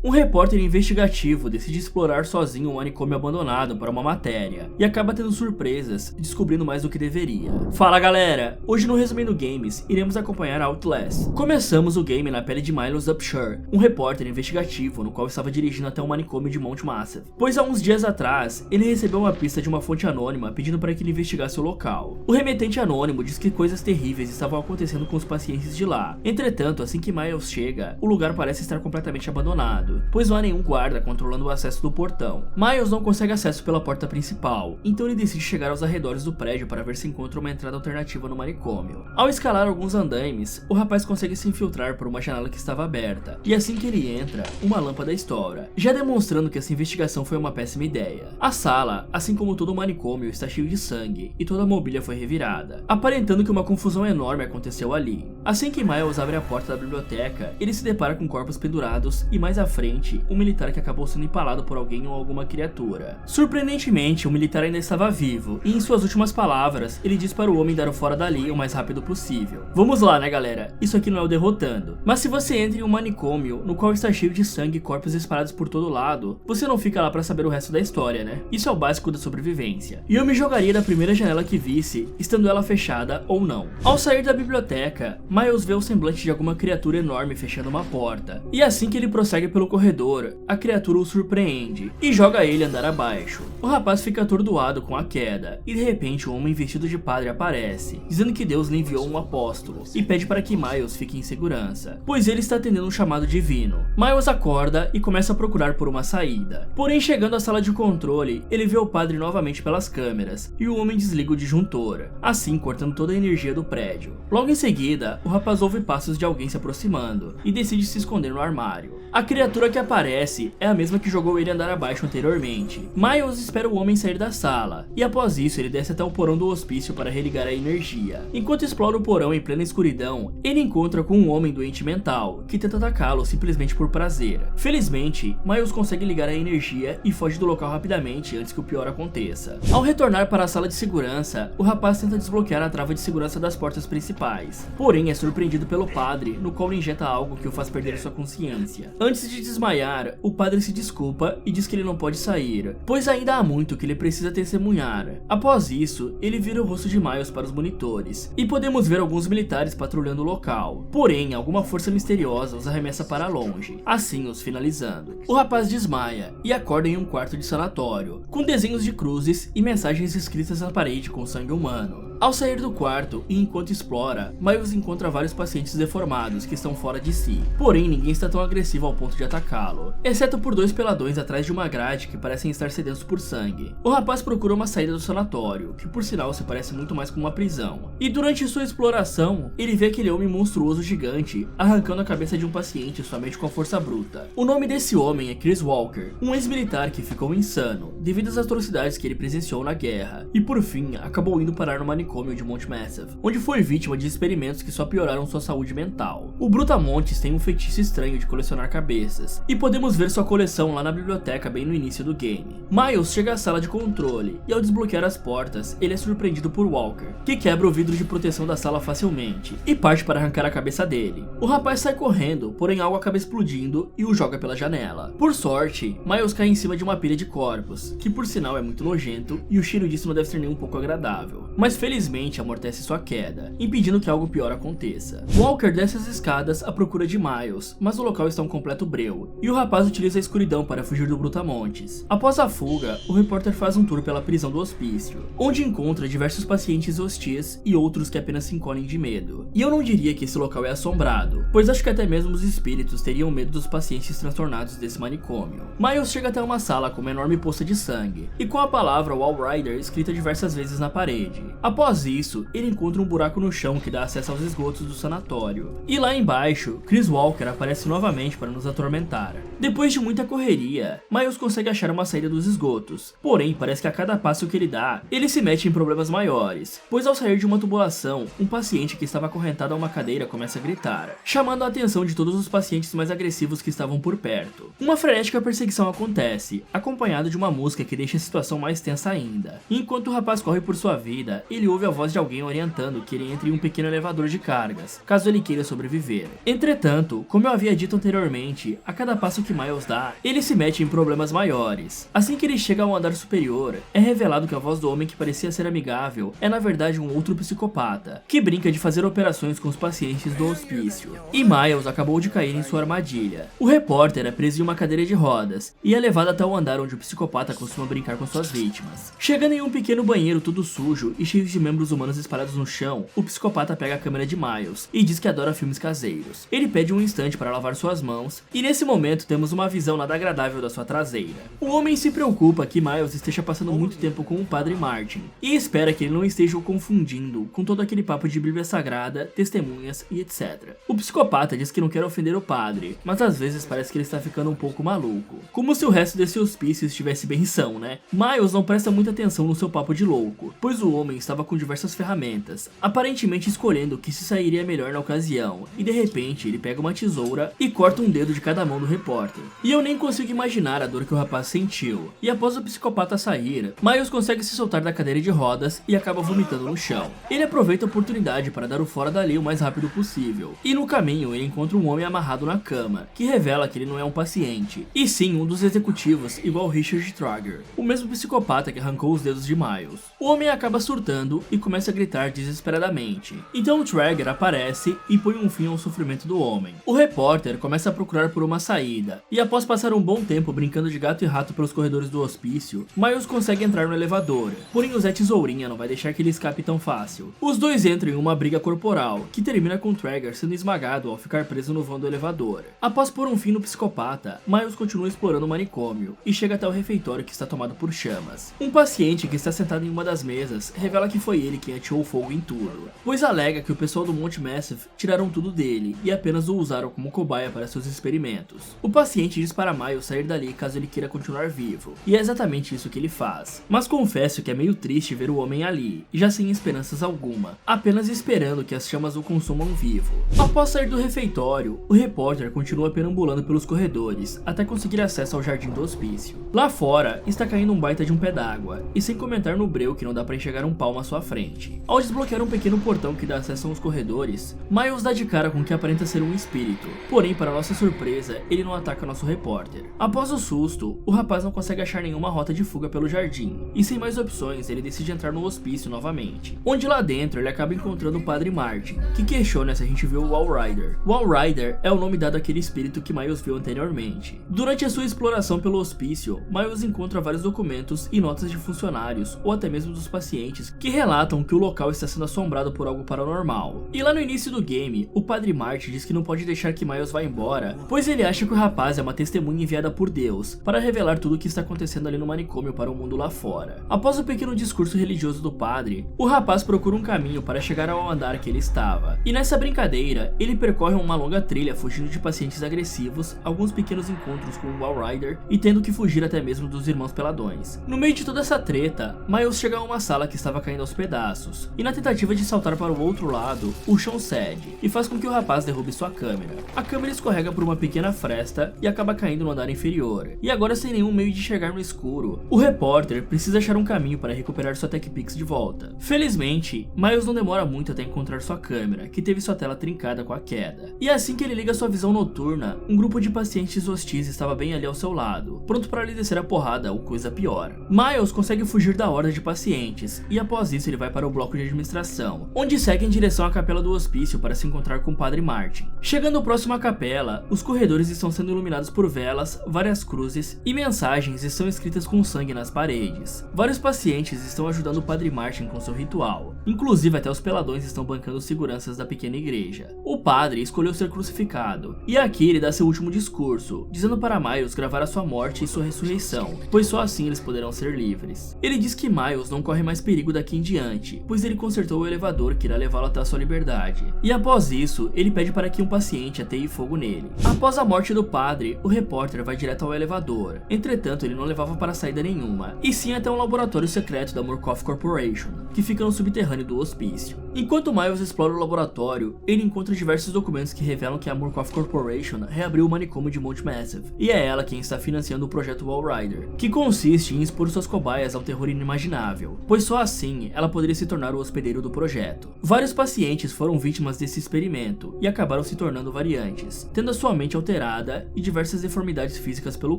Um repórter investigativo decide explorar sozinho um manicômio abandonado para uma matéria e acaba tendo surpresas e descobrindo mais do que deveria. Fala galera, hoje no Resumindo Games iremos acompanhar Outlast. Começamos o game na pele de Miles Upshur, um repórter investigativo no qual estava dirigindo até o manicômio de Mount Massive, pois há uns dias atrás ele recebeu uma pista de uma fonte anônima pedindo para que ele investigasse o local. O remetente anônimo diz que coisas terríveis estavam acontecendo com os pacientes de lá. Entretanto, assim que Miles chega, o lugar parece estar completamente abandonado, pois não há nenhum guarda controlando o acesso do portão. Miles não consegue acesso pela porta principal, então ele decide chegar aos arredores do prédio para ver se encontra uma entrada alternativa no manicômio. Ao escalar alguns andaimes, o rapaz consegue se infiltrar por uma janela que estava aberta, e assim que ele entra, uma lâmpada estoura, já demonstrando que essa investigação foi uma péssima ideia. A sala, assim como todo o manicômio, está cheio de sangue, e toda a mobília foi revirada, aparentando que uma confusão enorme aconteceu ali. Assim que Miles abre a porta da biblioteca, ele se depara com corpos pendurados e mais à frente, um militar que acabou sendo empalado por alguém ou alguma criatura. Surpreendentemente, o militar ainda estava vivo, e em suas últimas palavras, ele diz para o homem dar o fora dali o mais rápido possível. Vamos lá, né galera? Isso aqui não é o derrotando. Mas se você entra em um manicômio, no qual está cheio de sangue e corpos espalhados por todo lado, você não fica lá para saber o resto da história, né? Isso é o básico da sobrevivência. E eu me jogaria da primeira janela que visse, estando ela fechada ou não. Ao sair da biblioteca, Miles vê o semblante de alguma criatura enorme fechando uma porta. E assim que ele prossegue pelo corredor, a criatura o surpreende e joga ele andar abaixo. O rapaz fica atordoado com a queda, e de repente um homem vestido de padre aparece, dizendo que Deus lhe enviou um apóstolo, e pede para que Miles fique em segurança, pois ele está atendendo um chamado divino. Miles acorda e começa a procurar por uma saída. Porém, chegando à sala de controle, ele vê o padre novamente pelas câmeras, e o homem desliga o disjuntor, assim cortando toda a energia do prédio. Logo em seguida, o rapaz ouve passos de alguém se aproximando, e decide se esconder no armário. A criatura que aparece é a mesma que jogou ele andar abaixo anteriormente. Miles espera o homem sair da sala, e após isso ele desce até o porão do hospício para religar a energia. Enquanto explora o porão em plena escuridão, ele encontra com um homem doente mental, que tenta atacá-lo simplesmente por prazer. Felizmente, Miles consegue ligar a energia e foge do local rapidamente antes que o pior aconteça. Ao retornar para a sala de segurança, o rapaz tenta desbloquear a trava de segurança das portas principais, porém é surpreendido pelo padre, no qual ele injeta algo que o faz perder sua consciência. Antes de desmaiar, o padre se desculpa e diz que ele não pode sair, pois ainda há muito que ele precisa testemunhar. Após isso, ele vira o rosto de Miles para os monitores, e podemos ver alguns militares patrulhando o local. Porém, alguma força misteriosa os arremessa para longe, assim os finalizando. O rapaz desmaia e acorda em um quarto de sanatório, com desenhos de cruzes e mensagens escritas na parede com sangue humano. Ao sair do quarto e enquanto explora, Miles encontra vários pacientes deformados que estão fora de si, porém ninguém está tão agressivo ao ponto de atacá-lo, exceto por dois peladões atrás de uma grade que parecem estar sedentos por sangue. O rapaz procura uma saída do sanatório, que por sinal se parece muito mais com uma prisão, e durante sua exploração, ele vê aquele homem monstruoso gigante arrancando a cabeça de um paciente somente com a força bruta. O nome desse homem é Chris Walker, um ex-militar que ficou insano devido às atrocidades que ele presenciou na guerra, e por fim acabou indo parar no manicômio de Mount Massive, onde foi vítima de experimentos que só pioraram sua saúde mental. O Brutamontes tem um feitiço estranho de colecionar cabeças, e podemos ver sua coleção lá na biblioteca bem no início do game. Miles chega à sala de controle, e ao desbloquear as portas, ele é surpreendido por Walker, que quebra o vidro de proteção da sala facilmente, e parte para arrancar a cabeça dele. O rapaz sai correndo, porém algo acaba explodindo e o joga pela janela. Por sorte, Miles cai em cima de uma pilha de corpos, que por sinal é muito nojento, e o cheiro disso não deve ser nem um pouco agradável. Mas felizmente amortece sua queda, impedindo que algo pior aconteça. Walker desce as escadas à procura de Miles, mas o local está um completo breu, e o rapaz utiliza a escuridão para fugir do Brutamontes. Após a fuga, o repórter faz um tour pela prisão do hospício, onde encontra diversos pacientes hostis e outros que apenas se encolhem de medo. E eu não diria que esse local é assombrado, pois acho que até mesmo os espíritos teriam medo dos pacientes transtornados desse manicômio. Miles chega até uma sala com uma enorme poça de sangue, e com a palavra Wall Rider escrita diversas vezes na parede. Após isso, ele encontra um buraco no chão que dá acesso aos esgotos do sanatório. E lá embaixo, Chris Walker aparece novamente para nos atormentar. Depois de muita correria, Miles consegue achar uma saída dos esgotos. Porém, parece que a cada passo que ele dá, ele se mete em problemas maiores, pois ao sair de uma tubulação, um paciente que estava acorrentado a uma cadeira começa a gritar, chamando a atenção de todos os pacientes mais agressivos que estavam por perto. Uma frenética perseguição acontece, acompanhada de uma música que deixa a situação mais tensa ainda. E enquanto o rapaz corre por sua vida, ele ouve ouve a voz de alguém orientando que ele entre em um pequeno elevador de cargas, caso ele queira sobreviver. Entretanto, como eu havia dito anteriormente, a cada passo que Miles dá, ele se mete em problemas maiores. Assim que ele chega ao andar superior, é revelado que a voz do homem que parecia ser amigável é na verdade um outro psicopata, que brinca de fazer operações com os pacientes do hospício. E Miles acabou de cair em sua armadilha. O repórter é preso em uma cadeira de rodas e é levado até o andar onde o psicopata costuma brincar com suas vítimas. Chegando em um pequeno banheiro tudo sujo e cheio de membros humanos espalhados no chão, o psicopata pega a câmera de Miles e diz que adora filmes caseiros. Ele pede um instante para lavar suas mãos e nesse momento temos uma visão nada agradável da sua traseira. O homem se preocupa que Miles esteja passando muito tempo com o Padre Martin e espera que ele não esteja o confundindo com todo aquele papo de Bíblia Sagrada, testemunhas e etc. O psicopata diz que não quer ofender o padre, mas às vezes parece que ele está ficando um pouco maluco. Como se o resto desse hospício estivesse bem são, né? Miles não presta muita atenção no seu papo de louco, pois o homem estava com diversas ferramentas, aparentemente escolhendo o que se sairia melhor na ocasião, e de repente ele pega uma tesoura e corta um dedo de cada mão do repórter. E eu nem consigo imaginar a dor que o rapaz sentiu. E após o psicopata sair, Miles consegue se soltar da cadeira de rodas e acaba vomitando no chão. Ele aproveita a oportunidade para dar o fora dali o mais rápido possível, e no caminho ele encontra um homem amarrado na cama, que revela que ele não é um paciente, e sim um dos executivos igual Richard Trager, o mesmo psicopata que arrancou os dedos de Miles. O homem acaba surtando e começa a gritar desesperadamente. Então o Trager aparece e põe um fim ao sofrimento do homem. O repórter começa a procurar por uma saída, e após passar um bom tempo brincando de gato e rato pelos corredores do hospício, Miles consegue entrar no elevador, porém o Zé Tesourinha não vai deixar que ele escape tão fácil. Os dois entram em uma briga corporal, que termina com o Trager sendo esmagado ao ficar preso no vão do elevador. Após pôr um fim no psicopata, Miles continua explorando o manicômio e chega até o refeitório que está tomado por chamas. Um paciente que está sentado em uma das mesas revela que foi ele quem ateou fogo em tudo, pois alega que o pessoal do Monte Massive tiraram tudo dele e apenas o usaram como cobaia para seus experimentos. O paciente diz para Miles sair dali caso ele queira continuar vivo, e é exatamente isso que ele faz. Mas confesso que é meio triste ver o homem ali, já sem esperanças alguma, apenas esperando que as chamas o consumam vivo. Após sair do refeitório, o repórter continua perambulando pelos corredores até conseguir acesso ao jardim do hospício. Lá fora, está caindo um baita de um pé d'água, e sem comentar no breu que não dá para enxergar um palmo à sua frente. Ao desbloquear um pequeno portão que dá acesso aos corredores, Miles dá de cara com o que aparenta ser um espírito, porém para nossa surpresa, ele não ataca nosso repórter. Após o susto, o rapaz não consegue achar nenhuma rota de fuga pelo jardim, e sem mais opções ele decide entrar no hospício novamente, onde lá dentro ele acaba encontrando o Padre Martin, que questiona se a gente viu o Walrider. O Walrider é o nome dado àquele espírito que Miles viu anteriormente. Durante a sua exploração pelo hospício, Miles encontra vários documentos e notas de funcionários, ou até mesmo dos pacientes, que relatam que o local está sendo assombrado por algo paranormal. E lá no início do game, o Padre Martin diz que não pode deixar que Miles vá embora, pois ele acha que o rapaz é uma testemunha enviada por Deus, para revelar tudo o que está acontecendo ali no manicômio para o mundo lá fora. Após o pequeno discurso religioso do padre, o rapaz procura um caminho para chegar ao andar que ele estava. E nessa brincadeira, ele percorre uma longa trilha fugindo de pacientes agressivos, alguns pequenos encontros com o Walrider e tendo que fugir até mesmo dos irmãos peladões. No meio de toda essa treta, Miles chega a uma sala que estava caindo aos pedaços, e na tentativa de saltar para o outro lado, o chão cede e faz com que o rapaz derrube sua câmera. A câmera escorrega por uma pequena fresta e acaba caindo no andar inferior, e agora sem nenhum meio de chegar no escuro, o repórter precisa achar um caminho para recuperar sua TechPix de volta. Felizmente, Miles não demora muito até encontrar sua câmera, que teve sua tela trincada com a queda. E assim que ele liga sua visão noturna, um grupo de pacientes hostis estava bem ali ao seu lado, pronto para lhe descer a porrada ou coisa pior. Miles consegue fugir da horda de pacientes, e após isso ele vai para o bloco de administração, onde segue em direção à capela do hospício para se encontrar com o Padre Martin. Chegando próximo à capela, os corredores estão sendo iluminados por velas, várias cruzes e mensagens estão escritas com sangue nas paredes. Vários pacientes estão ajudando o Padre Martin com seu ritual, inclusive até os peladões estão bancando os seguranças da pequena igreja. O padre escolheu ser crucificado, e aqui ele dá seu último discurso, dizendo para Miles gravar a sua morte e sua ressurreição, pois só assim eles poderão ser livres. Ele diz que Miles não corre mais perigo daqui em diante, pois ele consertou o elevador que irá levá-lo até a sua liberdade, e após isso, ele pede para que um paciente ateie fogo nele. Após a morte do padre, o repórter vai direto ao elevador, entretanto ele não levava para saída nenhuma, e sim até um laboratório secreto da Murkoff Corporation, que fica no subterrâneo subterrâneo do hospício. Enquanto Miles explora o laboratório, ele encontra diversos documentos que revelam que a Murkoff Corporation reabriu o manicômio de Mount Massive, e é ela quem está financiando o projeto Walrider, que consiste em expor suas cobaias ao terror inimaginável, pois só assim ela poderia se tornar o hospedeiro do projeto. Vários pacientes foram vítimas desse experimento e acabaram se tornando variantes, tendo a sua mente alterada e diversas deformidades físicas pelo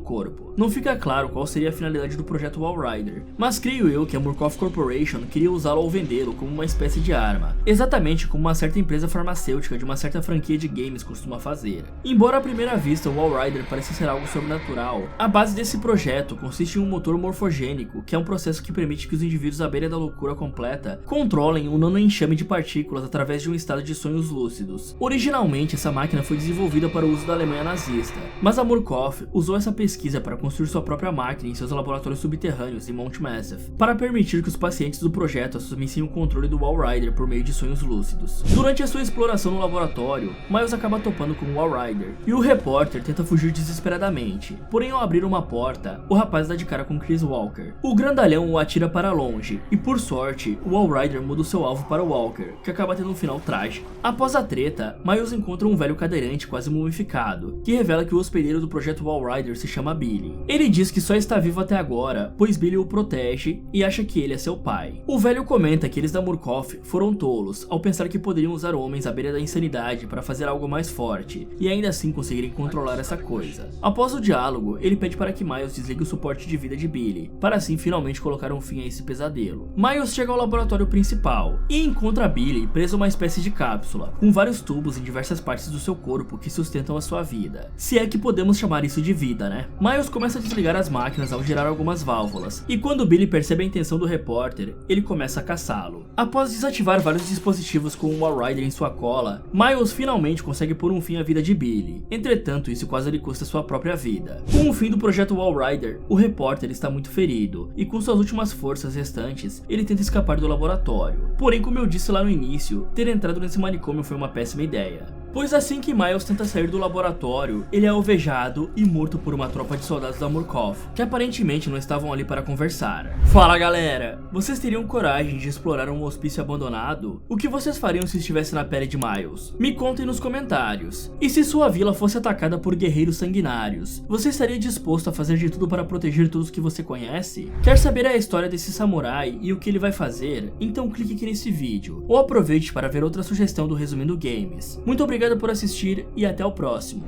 corpo. Não fica claro qual seria a finalidade do projeto Walrider, mas creio eu que a Murkoff Corporation queria usá-lo ou vendê-lo como uma espécie de arma, exatamente como uma certa empresa farmacêutica de uma certa franquia de games costuma fazer. Embora à primeira vista o Walrider pareça ser algo sobrenatural, a base desse projeto consiste em um motor morfogênico, que é um processo que permite que os indivíduos à beira da loucura completa controlem um nano-enxame de partículas através de um estado de sonhos lúcidos. Originalmente essa máquina foi desenvolvida para o uso da Alemanha nazista, mas a Murkoff usou essa pesquisa para construir sua própria máquina em seus laboratórios subterrâneos em Mount Massive, para permitir que os pacientes do projeto assumissem o controle do Walrider por meio de sonhos lúcidos. Durante a sua exploração no laboratório, Miles acaba topando com o Walrider, e o repórter tenta fugir desesperadamente. Porém, ao abrir uma porta, o rapaz dá de cara com Chris Walker. O grandalhão o atira para longe, e por sorte, o Walrider muda o seu alvo para o Walker, que acaba tendo um final trágico. Após a treta, Miles encontra um velho cadeirante quase mumificado, que revela que o hospedeiro do projeto Walrider se chama Billy. Ele diz que só está vivo até agora, pois Billy o protege e acha que ele é seu pai. O velho comenta que eles da Murkoff foram tolos ao pensar que poderiam usar homens à beira da insanidade para fazer algo mais forte, e ainda assim conseguirem controlar essa coisa. Após o diálogo, ele pede para que Miles desligue o suporte de vida de Billy, para assim finalmente colocar um fim a esse pesadelo. Miles chega ao laboratório principal e encontra Billy preso a uma espécie de cápsula, com vários tubos em diversas partes do seu corpo que sustentam a sua vida. Se é que podemos chamar isso de vida, né? Miles começa a desligar as máquinas ao girar algumas válvulas, e quando Billy percebe a intenção do repórter, ele começa a caçá-lo. Após desativar vários dispositivos com o Walrider em sua cola, Miles finalmente consegue pôr um fim à vida de Billy. Entretanto, isso quase lhe custa sua própria vida. Com o fim do projeto Walrider, o repórter está muito ferido, e com suas últimas forças restantes, ele tenta escapar do laboratório. Porém, como eu disse lá no início, ter entrado nesse manicômio foi uma péssima ideia, pois assim que Miles tenta sair do laboratório, ele é alvejado e morto por uma tropa de soldados da Murkoff, que aparentemente não estavam ali para conversar. Fala galera, vocês teriam coragem de explorar um hospício abandonado? O que vocês fariam se estivesse na pele de Miles? Me contem nos comentários. E se sua vila fosse atacada por guerreiros sanguinários, você estaria disposto a fazer de tudo para proteger todos que você conhece? Quer saber a história desse samurai e o que ele vai fazer? Então clique aqui nesse vídeo, ou aproveite para ver outra sugestão do Resumindo Games. Muito obrigado por assistir e até o próximo.